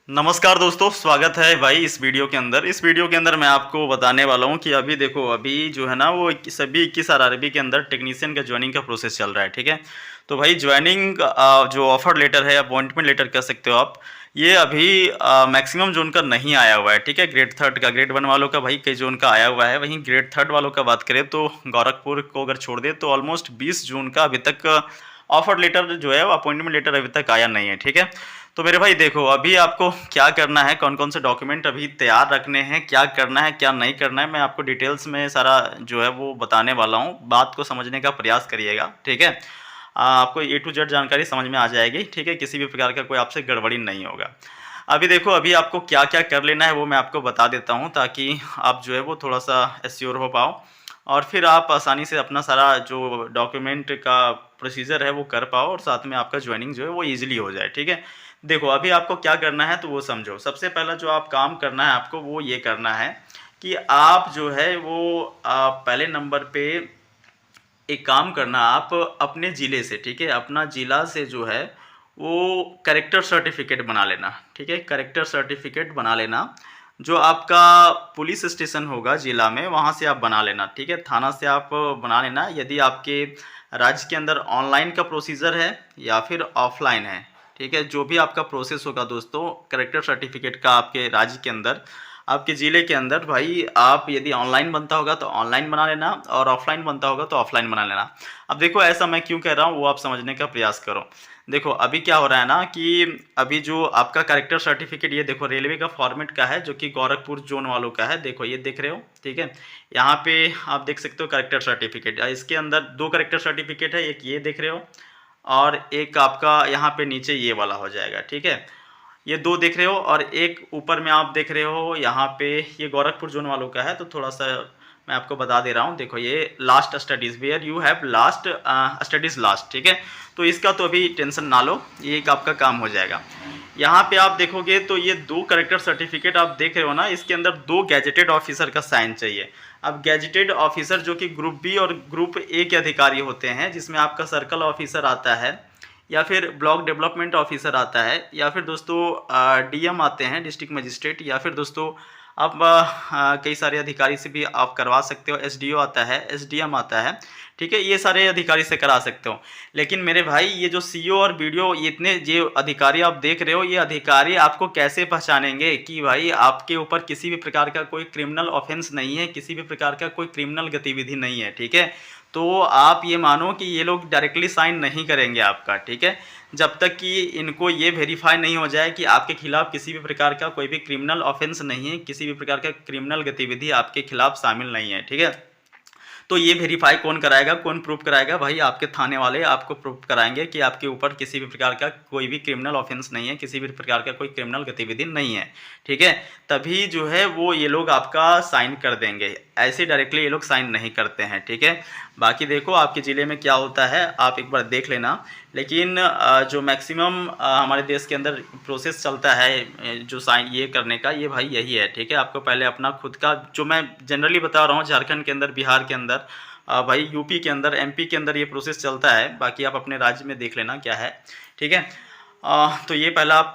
नमस्कार दोस्तों, स्वागत है भाई इस वीडियो के अंदर। इस वीडियो के अंदर मैं आपको बताने वाला हूँ कि अभी देखो, अभी जो है ना वो सभी 21 आरआरबी के अंदर टेक्नीशियन का जॉइनिंग का प्रोसेस चल रहा है, ठीक है। तो भाई जॉइनिंग जो ऑफर लेटर है, अपॉइंटमेंट लेटर कह सकते हो आप, ये अभी मैक्सिमम जोन का नहीं आया हुआ है, ठीक है। ग्रेड थर्ड का, ग्रेड वन वालों का भाई कई जोन का आया हुआ है। वहीं ग्रेड थर्ड वालों का बात करें तो गोरखपुर को अगर छोड़ दे तो ऑलमोस्ट 20 जून का अभी तक ऑफर लेटर जो है, वो अपॉइंटमेंट लेटर अभी तक आया नहीं है, ठीक है। तो मेरे भाई देखो, अभी आपको क्या करना है, कौन कौन से डॉक्यूमेंट अभी तैयार रखने हैं, क्या करना है क्या नहीं करना है, मैं आपको डिटेल्स में सारा जो है वो बताने वाला हूँ। बात को समझने का प्रयास करिएगा, ठीक है। आपको ए टू जेड जानकारी समझ में आ जाएगी, ठीक है। किसी भी प्रकार का कोई आपसे गड़बड़ी नहीं होगा। अभी देखो, अभी आपको क्या क्या कर लेना है वो मैं आपको बता देता हूँ, ताकि आप जो है वो थोड़ा सा एश्योर हो पाओ और फिर आप आसानी से अपना सारा जो डॉक्यूमेंट का प्रोसीजर है वो कर पाओ और साथ में आपका ज्वाइनिंग जो है वो ईजिली हो जाए, ठीक है। देखो, अभी आपको क्या करना है तो वो समझो। सबसे पहला जो आप काम करना है आपको, वो ये करना है कि आप जो है वो पहले नंबर पे एक काम करना, आप अपने ज़िले से, ठीक है, अपना ज़िला से जो है वो कैरेक्टर सर्टिफिकेट बना लेना, ठीक है। कैरेक्टर सर्टिफिकेट बना लेना, जो आपका पुलिस स्टेशन होगा ज़िला में, वहाँ से आप बना लेना, ठीक है। थाना से आप बना लेना। यदि आपके राज्य के अंदर ऑनलाइन का प्रोसीजर है या फिर ऑफलाइन है, ठीक है, जो भी आपका प्रोसेस होगा दोस्तों कैरेक्टर सर्टिफिकेट का आपके राज्य के अंदर, आपके ज़िले के अंदर, भाई आप यदि ऑनलाइन बनता होगा तो ऑनलाइन बना लेना और ऑफलाइन बनता होगा तो ऑफलाइन बना लेना। अब देखो, ऐसा मैं क्यों कह रहा हूँ वो आप समझने का प्रयास करो। देखो, अभी क्या हो रहा है ना कि अभी जो आपका कैरेक्टर सर्टिफिकेट, ये देखो रेलवे का फॉर्मेट का है, जो कि गोरखपुर जोन वालों का है। देखो ये देख रहे हो, ठीक है। यहाँ पे आप देख सकते हो कैरेक्टर सर्टिफिकेट। इसके अंदर दो कैरेक्टर सर्टिफिकेट है, एक ये देख रहे हो और एक आपका यहाँ पे नीचे ये वाला हो जाएगा, ठीक है। ये दो देख रहे हो और एक ऊपर में आप देख रहे हो यहाँ पे, ये गोरखपुर जोन वालों का है। तो थोड़ा सा मैं आपको बता दे रहा हूँ। देखो, ये last studies, where you have last studies last, ठीक है। तो इसका तो अभी टेंशन ना लो, ये एक आपका काम हो जाएगा। यहाँ पे आप देखोगे तो ये दो करेक्टर सर्टिफिकेट आप देख रहे हो ना, इसके अंदर दो गैजेटेड ऑफिसर का साइन चाहिए। अब गैजेटेड ऑफिसर जो कि ग्रुप बी और ग्रुप ए के अधिकारी होते हैं, जिसमें आपका सर्कल ऑफिसर आता है या फिर ब्लॉक डेवलपमेंट ऑफिसर आता है या फिर दोस्तों डीएम आते हैं, डिस्ट्रिक्ट मजिस्ट्रेट, या फिर दोस्तों आप कई सारे अधिकारी से भी आप करवा सकते हो। एसडीओ आता है, एसडीएम आता है, ठीक है। ये सारे अधिकारी से करा सकते हो। लेकिन मेरे भाई, ये जो सीओ और बीडीओ, ये इतने जो अधिकारी आप देख रहे हो, ये अधिकारी आपको कैसे पहचानेंगे कि भाई आपके ऊपर किसी भी प्रकार का कोई क्रिमिनल ऑफेंस नहीं है, किसी भी प्रकार का कोई क्रिमिनल गतिविधि नहीं है, ठीक है। तो आप ये मानो कि ये लोग डायरेक्टली साइन नहीं करेंगे आपका, ठीक है, जब तक कि इनको ये वेरीफाई नहीं हो जाए कि आपके खिलाफ किसी भी प्रकार का कोई भी क्रिमिनल ऑफेंस नहीं है, किसी भी प्रकार का क्रिमिनल गतिविधि आपके खिलाफ शामिल नहीं है, ठीक है। तो ये वेरीफाई कौन कराएगा, कौन प्रूफ कराएगा? भाई आपके थाने वाले आपको प्रूफ कराएंगे कि आपके ऊपर किसी भी प्रकार का कोई भी क्रिमिनल ऑफेंस नहीं है, किसी भी प्रकार का कोई क्रिमिनल गतिविधि नहीं है, ठीक है। तभी जो है वो ये लोग आपका साइन कर देंगे। ऐसे डायरेक्टली ये लोग साइन नहीं करते हैं, ठीक है। बाकी देखो आपके ज़िले में क्या होता है, आप एक बार देख लेना। लेकिन जो मैक्सिमम हमारे देश के अंदर प्रोसेस चलता है जो साइन ये करने का, ये भाई यही है, ठीक है। आपको पहले अपना खुद का, जो मैं जनरली बता रहा हूँ, झारखंड के अंदर, बिहार के अंदर, भाई यूपी के अंदर, एमपी के अंदर ये प्रोसेस चलता है। बाकी आप अपने राज्य में देख लेना क्या है, ठीक है। तो ये पहला आप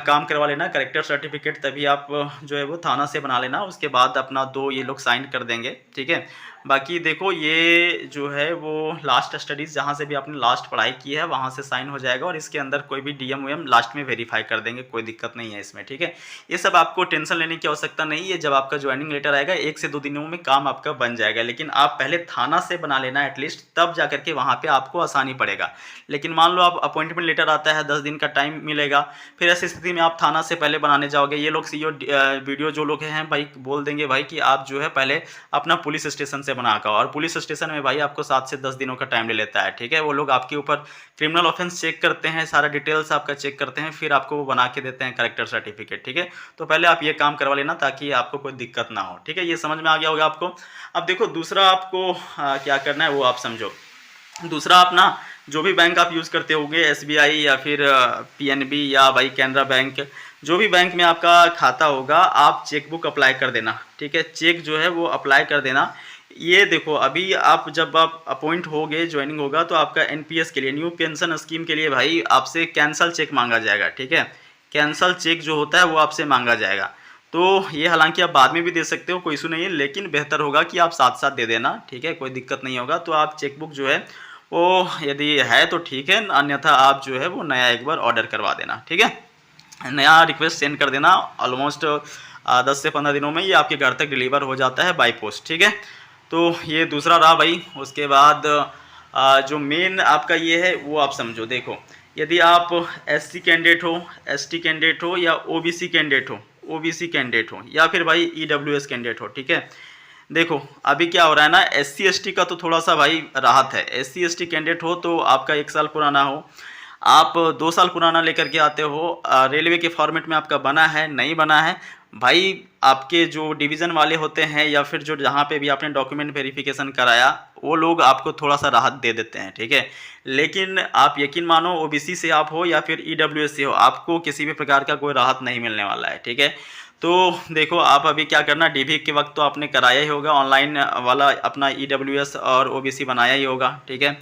काम करवा लेना करेक्टर सर्टिफिकेट, तभी आप जो है वो थाना से बना लेना। उसके बाद अपना दो ये लोग साइन कर देंगे, ठीक है। बाकी देखो, ये जो है वो लास्ट स्टडीज़, जहाँ से भी आपने लास्ट पढ़ाई की है वहाँ से साइन हो जाएगा और इसके अंदर कोई भी डीएम वीएम लास्ट में वेरीफाई कर देंगे, कोई दिक्कत नहीं है इसमें, ठीक है। ये सब आपको टेंशन लेने की आवश्यकता नहीं है। जब आपका ज्वाइनिंग लेटर आएगा 1 से 2 दिनों में काम आपका बन जाएगा। लेकिन आप पहले थाना से बना लेना एटलीस्ट, तब जा करके वहाँ पर आपको आसानी पड़ेगा। लेकिन मान लो आप अपॉइंटमेंट लेटर आता है, 10 दिन का टाइम मिलेगा, फिर ऐसी स्थिति में आप थाना से पहले बनाने जाओगे, ये लोग सीओ वीडियो जो लोग हैं भाई बोल देंगे भाई कि आप जो है पहले अपना पुलिस स्टेशन से बना कर, और पुलिस स्टेशन में भाई आपको 7 से 10 दिनों का टाइम ले लेता है, ठीक है। वो लोग आपके ऊपर क्रिमिनल ऑफेंस चेक करते हैं, सारा डिटेल्स आपका चेक करते हैं, फिर आपको वो बना के देते हैं करेक्टर सर्टिफिकेट, ठीक है। तो पहले आप ये काम करवा लेना ताकि आपको कोई दिक्कत ना हो, ठीक है। ये समझ में आ गया होगा आपको। अब देखो, दूसरा आपको क्या करना है वो आप समझो। दूसरा, अपना जो भी बैंक आप यूज़ करते होंगे, एसबीआई या फिर पीएनबी या भाई कैनरा बैंक, जो भी बैंक में आपका खाता होगा, आप चेकबुक अप्लाई कर देना, ठीक है। चेक जो है वो अप्लाई कर देना। ये देखो, अभी आप जब आप अपॉइंट होगे, ज्वाइनिंग होगा, तो आपका एनपीएस के लिए, न्यू पेंशन स्कीम के लिए भाई आपसे कैंसल चेक मांगा जाएगा, ठीक है। कैंसल चेक जो होता है वो आपसे मांगा जाएगा। तो ये हालांकि आप बाद में भी दे सकते हो, कोई इशू नहीं है, लेकिन बेहतर होगा कि आप साथ साथ दे देना, ठीक है, कोई दिक्कत नहीं होगा। तो आप चेकबुक जो है वो यदि है तो ठीक है, अन्यथा आप जो है वो नया एक बार ऑर्डर करवा देना, ठीक है। नया रिक्वेस्ट सेंड कर देना, ऑलमोस्ट 10 से 15 दिनों में ये आपके घर तक डिलीवर हो जाता है बाई पोस्ट, ठीक है। तो ये दूसरा रहा भाई। उसके बाद जो मेन आपका ये है वो आप समझो। देखो, यदि आप एससी कैंडिडेट हो, एसटी कैंडिडेट हो, या ओबीसी कैंडिडेट हो, ओबीसी कैंडिडेट हो, या फिर भाई ईडब्ल्यूएस कैंडिडेट हो, ठीक है। देखो अभी क्या हो रहा है ना, एससी एसटी का तो थोड़ा सा भाई राहत है। एससी एसटी कैंडिडेट हो तो आपका 1 साल पुराना हो, आप 2 साल पुराना लेकर के आते हो, रेलवे के फॉर्मेट में आपका बना है नहीं बना है, भाई आपके जो डिवीज़न वाले होते हैं या फिर जो जहाँ पे भी आपने डॉक्यूमेंट वेरिफिकेशन कराया, वो लोग आपको थोड़ा सा राहत दे देते हैं, ठीक है। लेकिन आप यकीन मानो, ओबीसी से आप हो या फिर ईडब्ल्यूएस से हो, आपको किसी भी प्रकार का कोई राहत नहीं मिलने वाला है, ठीक है। तो देखो आप अभी क्या करना, डीवी के वक्त तो आपने कराया ही होगा, ऑनलाइन वाला अपना ईडब्ल्यूएस और ओबीसी बनाया ही होगा, ठीक है।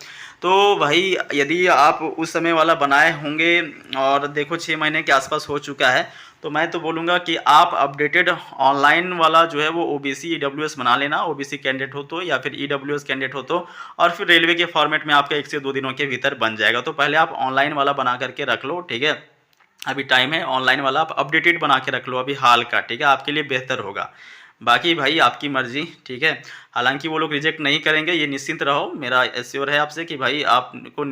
तो भाई यदि आप उस समय वाला बनाए होंगे और देखो 6 महीने के आसपास हो चुका है, तो मैं तो बोलूँगा कि आप अपडेटेड ऑनलाइन वाला जो है वो ओबीसी ईडब्ल्यूएस बना लेना, ओबीसी कैंडिडेट हो तो या फिर ईडब्ल्यूएस कैंडिडेट हो तो, और फिर रेलवे के फॉर्मेट में आपका 1 से 2 दिनों के भीतर बन जाएगा। तो पहले आप ऑनलाइन वाला बना करके रख लो, ठीक है। अभी टाइम है, ऑनलाइन वाला आप अपडेटेड बना के रख लो अभी हाल का, ठीक है, आपके लिए बेहतर होगा। बाकी भाई आपकी मर्जी, ठीक है। हालांकि वो लोग रिजेक्ट नहीं करेंगे, ये निश्चिंत रहो, मेरा एश्योर है आपसे कि भाई आपको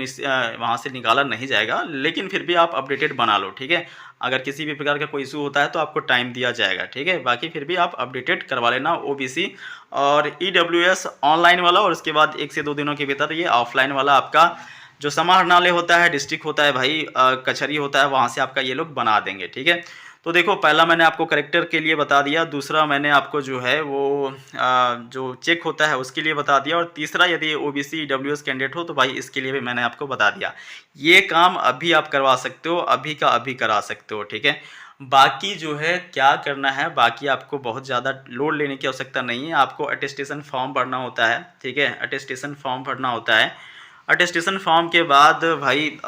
वहाँ से निकाला नहीं जाएगा, लेकिन फिर भी आप अपडेटेड बना लो, ठीक है। अगर किसी भी प्रकार का कोई इशू होता है तो आपको टाइम दिया जाएगा, ठीक है। बाकी फिर भी आप अपडेटेड करवा लेना ओबीसी और ईडब्ल्यूएस ऑनलाइन वाला, और उसके बाद 1 से 2 दिनों के भीतर ये ऑफलाइन वाला आपका जो समाहरणालय होता है, डिस्ट्रिक्ट होता है भाई, कचहरी होता है, वहाँ से आपका ये लोग बना देंगे, ठीक है। तो देखो पहला मैंने आपको करेक्टर के लिए बता दिया, दूसरा मैंने आपको जो है वो जो चेक होता है उसके लिए बता दिया, और तीसरा यदि ओबीसी ईडब्ल्यूएस कैंडिडेट हो तो भाई इसके लिए भी मैंने आपको बता दिया। ये काम अभी आप करवा सकते हो, अभी का अभी करा सकते हो, ठीक है। बाकी जो है क्या करना है, बाकी आपको बहुत ज़्यादा लोड लेने की आवश्यकता नहीं है। आपको अटेस्टेशन फॉर्म भरना होता है, ठीक है, अटेस्टेशन फॉर्म भरना होता है। अटेस्टेशन फॉर्म के बाद भाई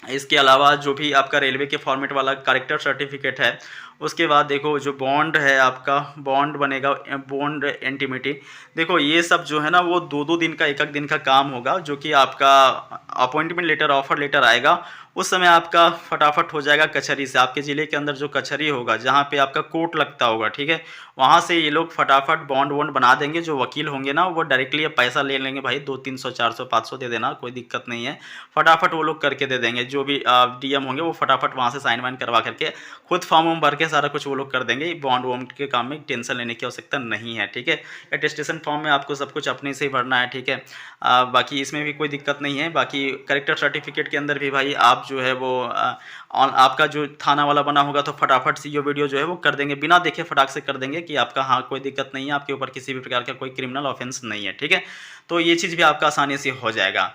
इसके अलावा जो भी आपका रेलवे के फॉर्मेट वाला कैरेक्टर सर्टिफिकेट है, उसके बाद देखो जो बॉन्ड है आपका, बॉन्ड बनेगा, बॉन्ड इंटीमेटी, देखो ये सब जो है ना वो 2-2 दिन का, 1-1 दिन का काम होगा, जो कि आपका अपॉइंटमेंट लेटर, ऑफर लेटर आएगा उस समय आपका फटाफट हो जाएगा कचहरी से। आपके ज़िले के अंदर जो कचहरी होगा जहाँ पे आपका कोर्ट लगता होगा, ठीक है, वहाँ से ये लोग फटाफट बॉन्ड वॉन्ड बना देंगे। जो वकील होंगे ना वो डायरेक्टली पैसा ले लेंगे, भाई 200, 300, 400, 500 दे देना, कोई दिक्कत नहीं है, फटाफट वो लोग करके दे देंगे। जो भी डीएम होंगे वो फटाफट वहाँ से साइन वाइन करवा करके खुद फॉर्म वॉर्म भर के सारा कुछ वो लोग कर देंगे। बॉन्ड वॉन्ड के काम में टेंशन लेने की आवश्यकता नहीं है, ठीक है। अटेस्टेशन फॉर्म में आपको सब कुछ अपने से ही भरना है, ठीक है। बाकी इसमें भी कोई दिक्कत नहीं है। बाकी कैरेक्टर सर्टिफिकेट के अंदर भी भाई आप जो है वो आपका जो थाना वाला बना होगा तो फटाफट से ये वीडियो जो है वो कर देंगे, बिना देखे फटाक से कर देंगे कि आपका हाँ कोई दिक्कत नहीं है, आपके ऊपर किसी भी प्रकार का कोई क्रिमिनल ऑफेंस नहीं है, ठीक है। तो ये चीज़ भी आपका आसानी से हो जाएगा।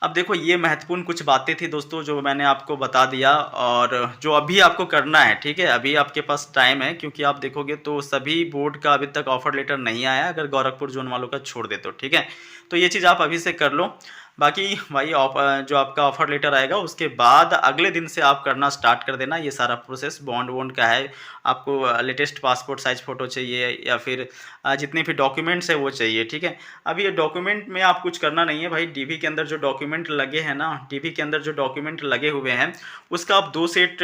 अब देखो ये महत्वपूर्ण कुछ बातें थी दोस्तों जो मैंने आपको बता दिया, और जो अभी आपको करना है, ठीक है, अभी आपके पास टाइम है, क्योंकि आप देखोगे तो सभी बोर्ड का अभी तक ऑफर लेटर नहीं आया, अगर गोरखपुर जोन वालों का छोड़ दे तो, ठीक है। तो ये चीज़ आप अभी से कर लो। बाकी भाई जो आपका ऑफर लेटर आएगा उसके बाद अगले दिन से आप करना स्टार्ट कर देना ये सारा प्रोसेस। बॉन्ड वॉन्ड का है, आपको लेटेस्ट पासपोर्ट साइज फ़ोटो चाहिए या फिर जितने भी डॉक्यूमेंट्स है वो चाहिए, ठीक है। अभी ये डॉक्यूमेंट में आप कुछ करना नहीं है भाई, डीवी के अंदर जो डॉक्यूमेंट लगे हैं ना, डीवी के अंदर जो डॉक्यूमेंट लगे हुए हैं उसका आप 2 सेट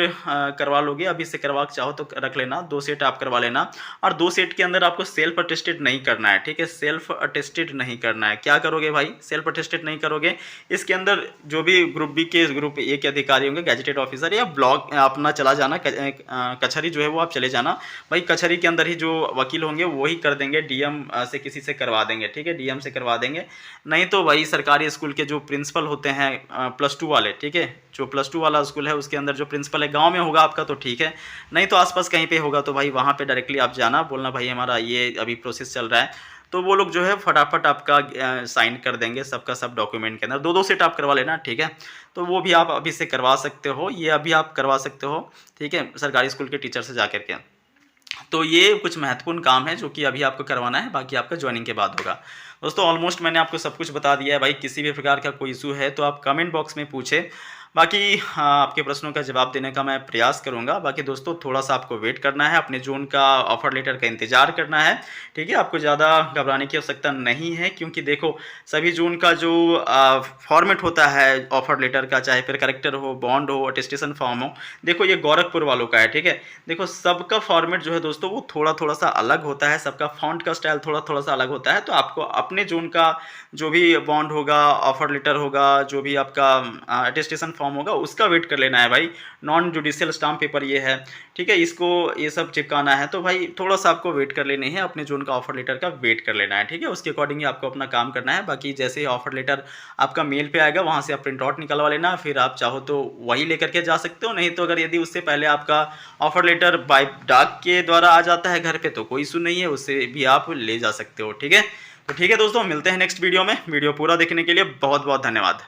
करवा लोगे, अभी से करवा चाहो तो रख लेना, 2 सेट आप करवा लेना। और 2 सेट के अंदर आपको सेल्फ अटेस्टेड नहीं करना है, ठीक है, सेल्फ अटेस्टेड नहीं करना है। क्या करोगे भाई, सेल्फ अटेस्टेड नहीं करोगे, इसके अंदर जो भी ग्रुप बी के ग्रुप ए के अधिकारी होंगे, गैजेटेड ऑफिसर, या ब्लॉक अपना चला जाना, कचहरी जो है वो आप चले जाना भाई। कचहरी के अंदर ही जो वकील होंगे वही कर देंगे, डीएम से किसी से करवा देंगे, ठीक है, डीएम से करवा देंगे। नहीं तो भाई सरकारी स्कूल के जो प्रिंसिपल होते हैं +2 वाले, ठीक है, जो +2 वाला स्कूल है उसके अंदर जो प्रिंसिपल है, गाँव में होगा आपका तो ठीक है, नहीं तो आसपास कहीं पे होगा तो भाई वहाँ पे डायरेक्टली आप जाना, बोलना भाई हमारा ये अभी प्रोसेस चल रहा है, तो वो लोग जो है फटाफट आपका साइन कर देंगे सबका सब डॉक्यूमेंट के अंदर। 2-2 सेट आप करवा लेना, ठीक है। तो वो भी आप अभी से करवा सकते हो, ये अभी आप करवा सकते हो, ठीक है, सरकारी स्कूल के टीचर से जा कर के। तो ये कुछ महत्वपूर्ण काम है जो कि अभी आपको करवाना है, बाकी आपका ज्वाइनिंग के बाद होगा। दोस्तों ऑलमोस्ट मैंने आपको सब कुछ बता दिया है भाई। किसी भी प्रकार का कोई इशू है तो आप कमेंट बॉक्स में पूछें, बाकी आपके प्रश्नों का जवाब देने का मैं प्रयास करूँगा। बाकी दोस्तों थोड़ा-सा आपको वेट करना है, अपने ज़ोन का ऑफ़र लेटर का इंतज़ार करना है, ठीक है? आपको ज़्यादा घबराने की आवश्यकता नहीं है, क्योंकि देखो सभी ज़ोन का जो फ़ॉर्मेट होता है ऑफ़र लेटर का, चाहे फिर करैक्टर हो, बॉन्ड हो, अटेस्टेशन फ़ॉर्म हो, देखो ये गोरखपुर वालों का है, ठीक है? देखो सबका फ़ॉर्मेट जो है दोस्तों वो थोड़ा-थोड़ा सा अलग होता है, सबका फ़ॉन्ट का स्टाइल थोड़ा-थोड़ा सा अलग होता है, तो आपको अपने ज़ोन का जो भी बॉन्ड होगा, ऑफ़र लेटर होगा, जो भी आपका अटेस्टेशन फ़ॉर्म होगा, उसका वेट कर लेना है भाई। नॉन जुडिशियल स्टाम्प पेपर ये है, ठीक है? इसको ये सब चिपकाना है, तो भाई थोड़ा-सा आपको वेट कर लेनी है, अपने ज़ोन का ऑफ़र लेटर का वेट कर लेना है, ठीक है? उसके अकॉर्डिंग ही आपको अपना काम करना है। बाकी जैसे ही ऑफ़र लेटर आपका मेल पे आएगा, वहाँ से आप प्रिंट आउट निकलवा लेना, फिर आप चाहो तो वही लेकर के जा सकते हो, नहीं तो अगर यदि उससे पहले आपका ऑफ़र लेटर बाय डाक के द्वारा आ जाता है घर पे, तो कोई इश्यू नहीं है, उससे भी आप ले जा सकते हो, ठीक है? तो ठीक है दोस्तों, मिलते हैं नेक्स्ट वीडियो में। वीडियो पूरा देखने के लिए बहुत-बहुत धन्यवाद।